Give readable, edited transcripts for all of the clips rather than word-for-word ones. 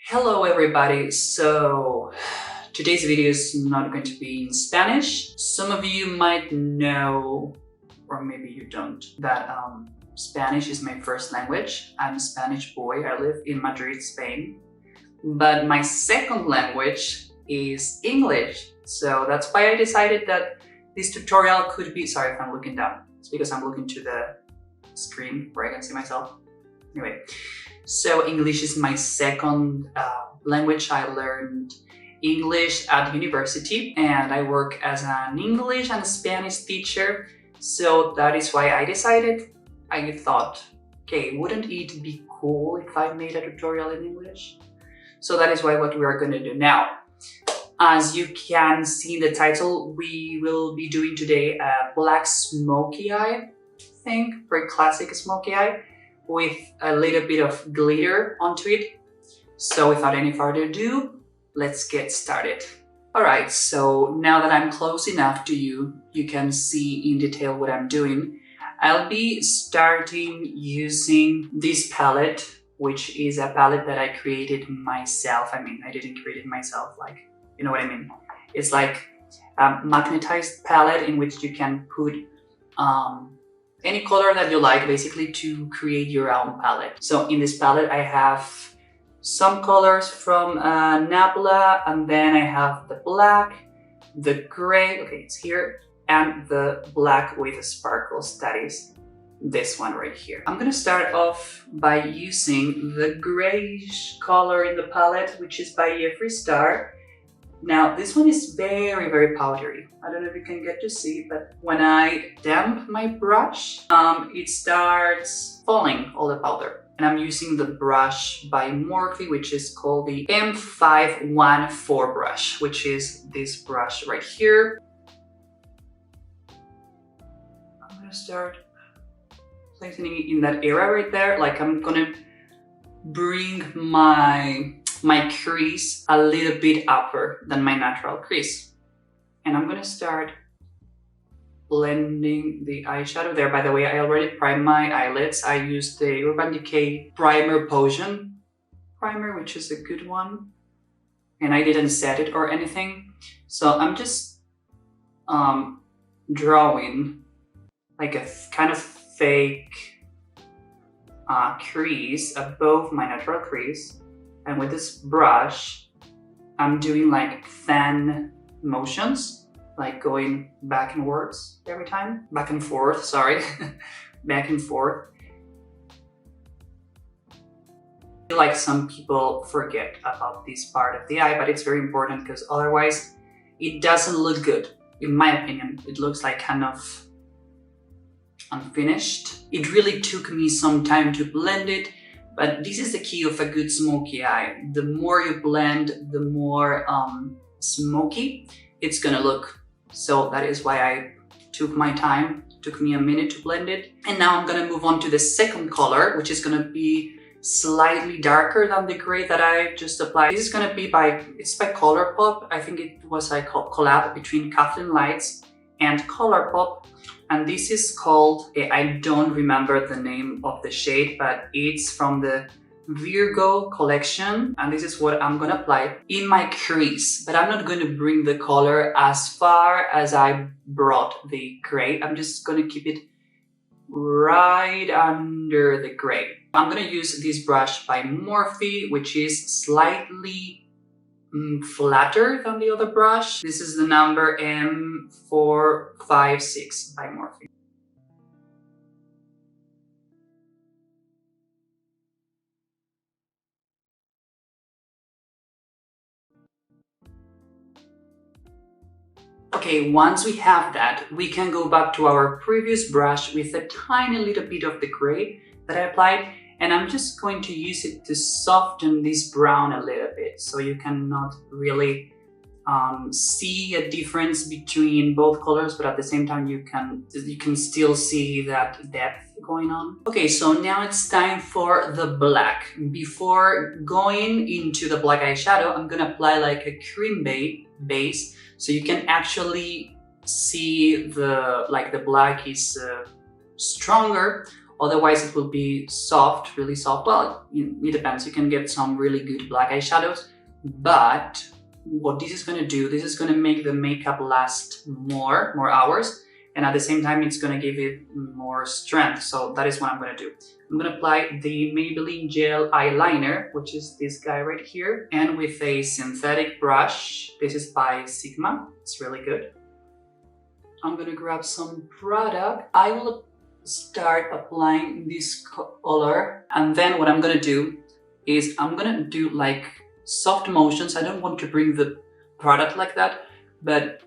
Hello everybody, so today's video is not going to be in Spanish. Some of you might know, or maybe you don't, that Spanish is my first language. I'm a Spanish boy, I live in Madrid, Spain. But my second language is English. So that's why I decided that this tutorial could be, sorry if I'm looking down, it's because I'm looking to the screen where I can see myself. Anyway. So English is my second language. I learned English at university and I work as an English and Spanish teacher. So that is why I thought, okay, wouldn't it be cool if I made a tutorial in English? So that is what we are going to do now. As you can see in the title, we will be doing today a black smoky eye thing, very classic smoky eye, with a little bit of glitter onto it. So without any further ado, let's get started. Alright, so now that I'm close enough to you, you can see in detail what I'm doing. I'll be starting using this palette, which is a palette that I created myself. I mean, I didn't create it myself, like, you know what I mean? It's like a magnetized palette in which you can put any color that you like, basically, to create your own palette. So in this palette, I have some colors from Nabla, and then I have the black, the gray, okay, it's here, and the black with sparkles, that is this one right here. I'm gonna start off by using the grayish color in the palette, which is by Jeffree Star. Now, this one is very, very powdery. I don't know if you can get to see, but when I damp my brush, it starts falling, all the powder. And I'm using the brush by Morphe, which is called the M514 brush, which is this brush right here. I'm gonna start placing it in that area right there. Like, I'm gonna bring my crease a little bit upper than my natural crease. And I'm gonna start blending the eyeshadow there. By the way, I already primed my eyelids. I used the Urban Decay Primer Potion primer, which is a good one. And I didn't set it or anything. So I'm just drawing like a kind of fake crease above my natural crease. And with this brush, I'm doing like fan motions, like going back and forth every time. Back and forth, sorry. Back and forth. I feel like some people forget about this part of the eye, but it's very important because otherwise it doesn't look good. In my opinion, it looks like kind of unfinished. It really took me some time to blend it. But this is the key of a good smoky eye. The more you blend, the more smoky it's gonna look. So that is why I took my time. It took me a minute to blend it. And now I'm gonna move on to the second color, which is gonna be slightly darker than the gray that I just applied. This is gonna be it's by Colourpop. I think it was a collab between Kathleen Lights and Colourpop. And this is called, I don't remember the name of the shade, but it's from the Virgo collection. And this is what I'm gonna apply in my crease. But I'm not gonna bring the color as far as I brought the gray. I'm just gonna keep it right under the gray. I'm gonna use this brush by Morphe, which is slightly flatter than the other brush. This is the number M456 by Morphe. Okay, once we have that, we can go back to our previous brush with a tiny little bit of the gray that I applied, and I'm just going to use it to soften this brown a little bit, so you cannot really see a difference between both colors, but at the same time you can still see that depth going on. Okay, so now it's time for the black. Before going into the black eyeshadow, I'm gonna apply like a cream base, so you can actually see the black is stronger, Otherwise it will be soft, really soft. Well, it depends. You can get some really good black eyeshadows, but what this is going to do, this is going to make the makeup last more hours, and at the same time it's going to give it more strength. So that is what I'm going to do. I'm going to apply the Maybelline Gel Eyeliner, which is this guy right here, and with a synthetic brush. This is by Sigma. It's really good. I'm going to grab some product. I will start applying this color, and then what I'm going to do is I'm going to do like soft motions. I don't want to bring the product like that, but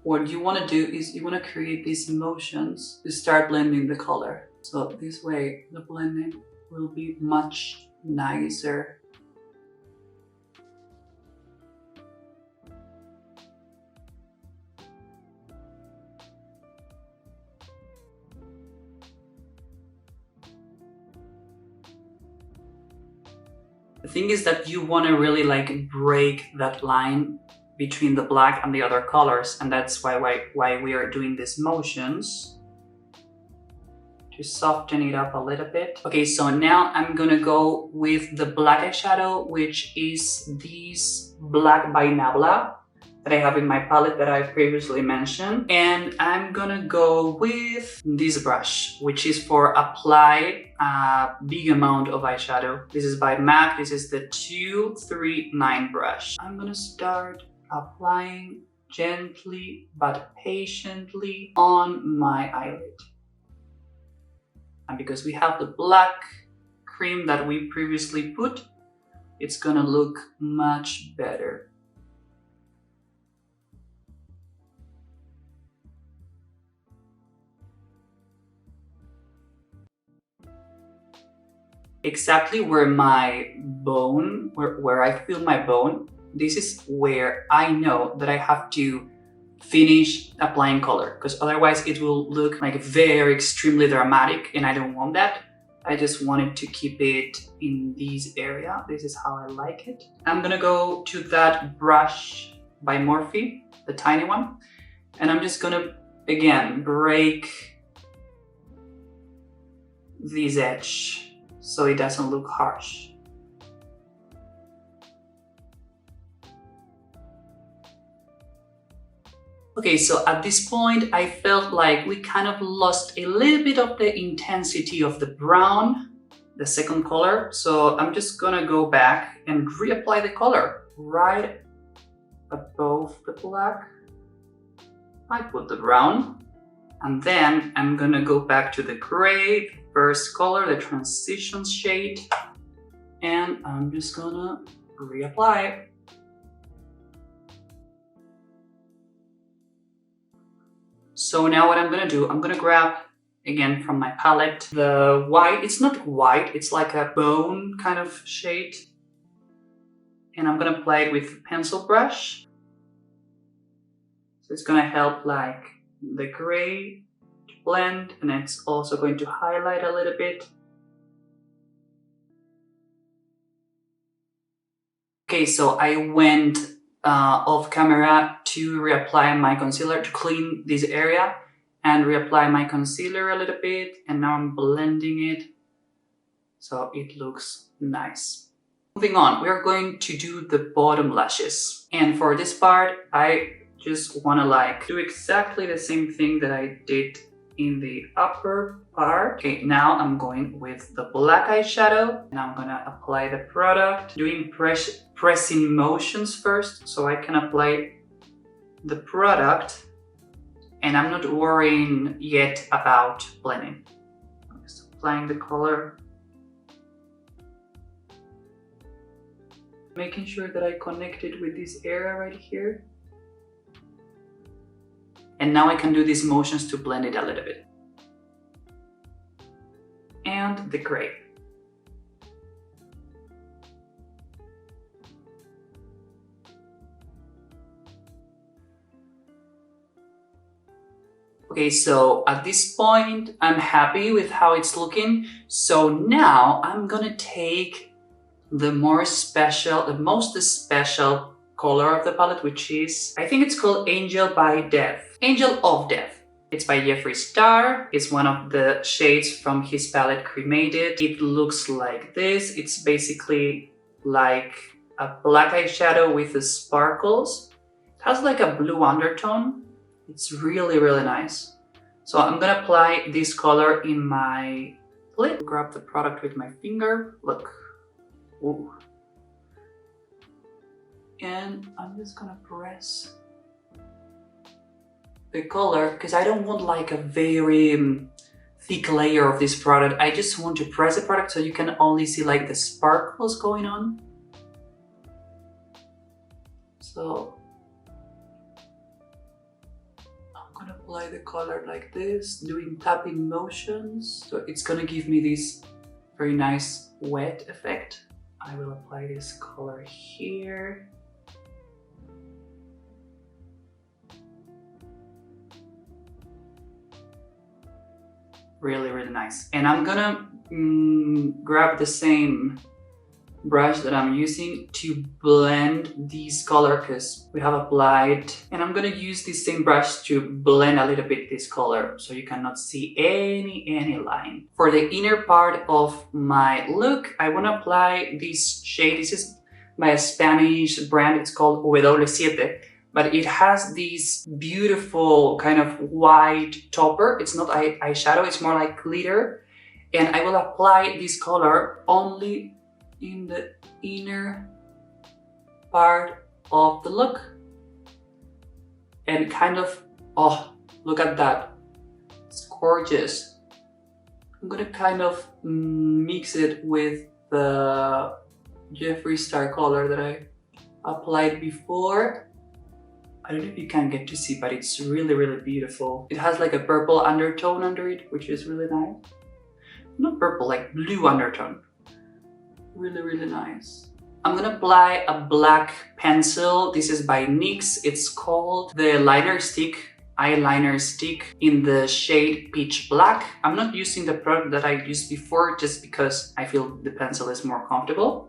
what you want to do is you want to create these motions to start blending the color. So this way the blending will be much nicer. The thing is that you want to really like break that line between the black and the other colors, and that's why we are doing these motions to soften it up a little bit. Okay, so now I'm gonna go with the black eyeshadow, which is this black by Nabla that I have in my palette that I previously mentioned, and I'm gonna go with this brush, which is for apply a big amount of eyeshadow. This is by MAC. This is the 239 brush. I'm gonna start applying gently but patiently on my eyelid. And because we have the black cream that we previously put, it's gonna look much better. Exactly where my bone, where I feel my bone, this is where I know that I have to finish applying color, because otherwise it will look like very extremely dramatic, and I don't want that. I just wanted to keep it in this area. This is how I like it. I'm gonna go to that brush by Morphe, the tiny one, and I'm just gonna again break this edge so it doesn't look harsh. Okay, so at this point I felt like we kind of lost a little bit of the intensity of the brown, the second color. So I'm just gonna go back and reapply the color right above the black. I put the brown, and then I'm gonna go back to the gray, the first color, the transition shade, and I'm just gonna reapply it. So now what I'm gonna do, I'm gonna grab again from my palette the white. It's not white, it's like a bone kind of shade, and I'm gonna apply it with a pencil brush. So it's gonna help like the gray to blend, and it's also going to highlight a little bit. Okay, so I went off camera to reapply my concealer to clean this area and reapply my concealer a little bit, and now I'm blending it so it looks nice. Moving on, we're going to do the bottom lashes, and for this part I just want to like do exactly the same thing that I did in the upper part. Okay, now I'm going with the black eyeshadow, and I'm gonna apply the product, doing pressing motions first so I can apply the product, and I'm not worrying yet about blending. I'm just applying the color, making sure that I connect it with this area right here. And now I can do these motions to blend it a little bit. And the gray. Okay, so at this point, I'm happy with how it's looking. So now I'm gonna take the most special color of the palette, which is, I think it's called Angel of Death. It's by Jeffree Star. It's one of the shades from his palette Cremated. It looks like this. It's basically like a black eyeshadow with the sparkles. It has like a blue undertone. It's really, really nice. So I'm gonna apply this color in my lid. Grab the product with my finger. Look. Ooh. And I'm just gonna press the color because I don't want like a very thick layer of this product. I just want to press the product so you can only see like the sparkles going on. So I'm gonna apply the color like this, doing tapping motions. So it's gonna give me this very nice wet effect. I will apply this color here. Really, really nice. And I'm gonna grab the same brush that I'm using to blend this color because we have applied, and I'm gonna use this same brush to blend a little bit this color so you cannot see any line. For the inner part of my look, I want to apply this shade. This is by a Spanish brand. It's called W7. But it has this beautiful kind of white topper. It's not eyeshadow, it's more like glitter. And I will apply this color only in the inner part of the look. And kind of, oh, look at that. It's gorgeous. I'm gonna kind of mix it with the Jeffree Star color that I applied before. I don't know if you can get to see, but it's really, really beautiful. It has like a purple undertone under it, which is really nice. Not purple, like blue undertone. Really, really nice. I'm gonna apply a black pencil. This is by NYX. It's called the eyeliner stick in the shade Pitch Black. I'm not using the product that I used before just because I feel the pencil is more comfortable.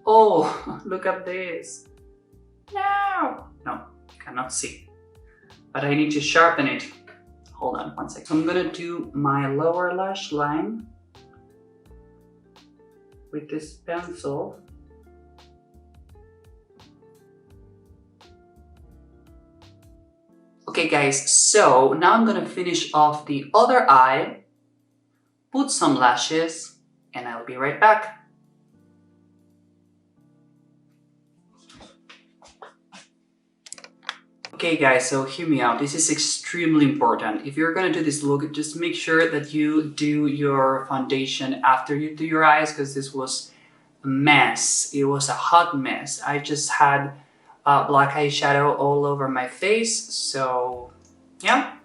Oh, look at this. No. Cannot see, but I need to sharpen it. Hold on one second. So I'm gonna do my lower lash line with this pencil. Okay guys, so now I'm gonna finish off the other eye, put some lashes, and I'll be right back. Okay guys, so hear me out. This is extremely important. If you're gonna do this look, just make sure that you do your foundation after you do your eyes, because this was a mess. It was a hot mess. I just had black eyeshadow all over my face. So yeah,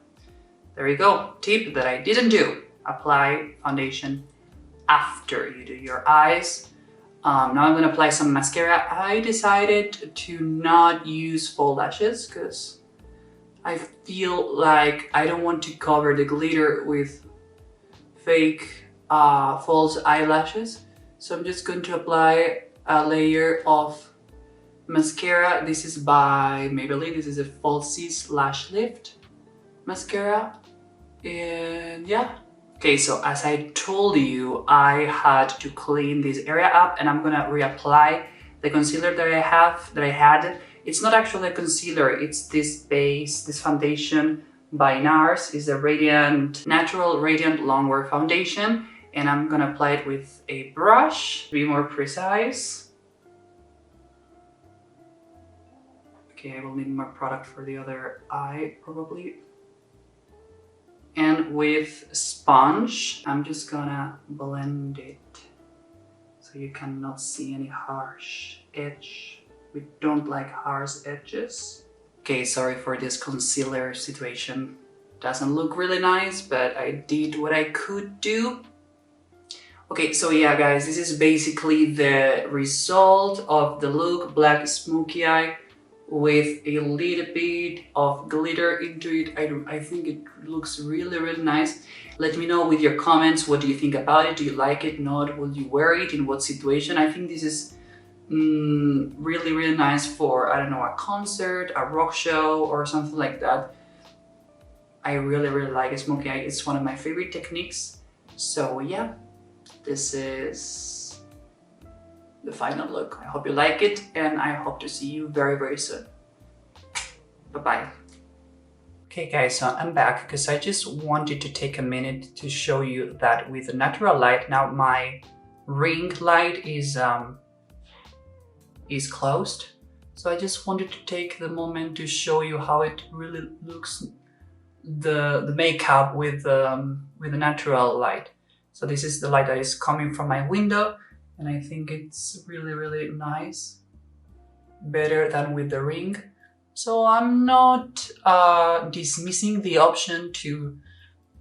there you go. Tip that I didn't do. Apply foundation after you do your eyes. Now I'm going to apply some mascara. I decided to not use faux lashes because I feel like I don't want to cover the glitter with fake false eyelashes. So I'm just going to apply a layer of mascara. This is by Maybelline. This is a Falsies Lash Lift mascara. And yeah. Okay, so as I told you, I had to clean this area up, and I'm gonna reapply the concealer that I had. It's not actually a concealer, it's this base, this foundation by NARS. It's a Natural Radiant Longwear Foundation, and I'm gonna apply it with a brush to be more precise. Okay, I will need more product for the other eye, probably. And with sponge, I'm just gonna blend it so you cannot see any harsh edge. We don't like harsh edges. Okay, sorry for this concealer situation. Doesn't look really nice, but I did what I could do. Okay, so yeah guys, this is basically the result of the look. Black smoky eye with a little bit of glitter into it. I think it looks really, really nice. Let me know with your comments, what do you think about it? Do you like it? Not? Will you wear it? In what situation? I think this is really, really nice for, I don't know, a concert, a rock show, or something like that. I really like smoky eye. It's one of my favorite techniques. So yeah, this is the final look. I hope you like it, and I hope to see you very soon. Bye-bye. Okay guys, so I'm back because I just wanted to take a minute to show you that with the natural light, now my ring light is closed. So I just wanted to take the moment to show you how it really looks, the makeup with the natural light. So this is the light that is coming from my window, and I think it's really nice, better than with the ring. So I'm not dismissing the option to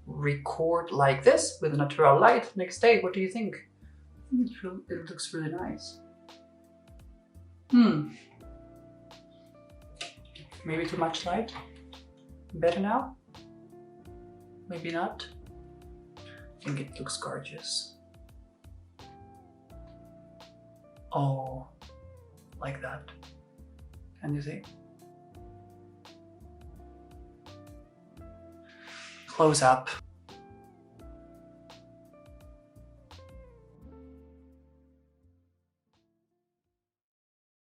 record like this with natural light next day. What do you think? It looks really nice. Maybe too much light? Better now? Maybe not? I think it looks gorgeous. Oh, like that. Can you see? Close up.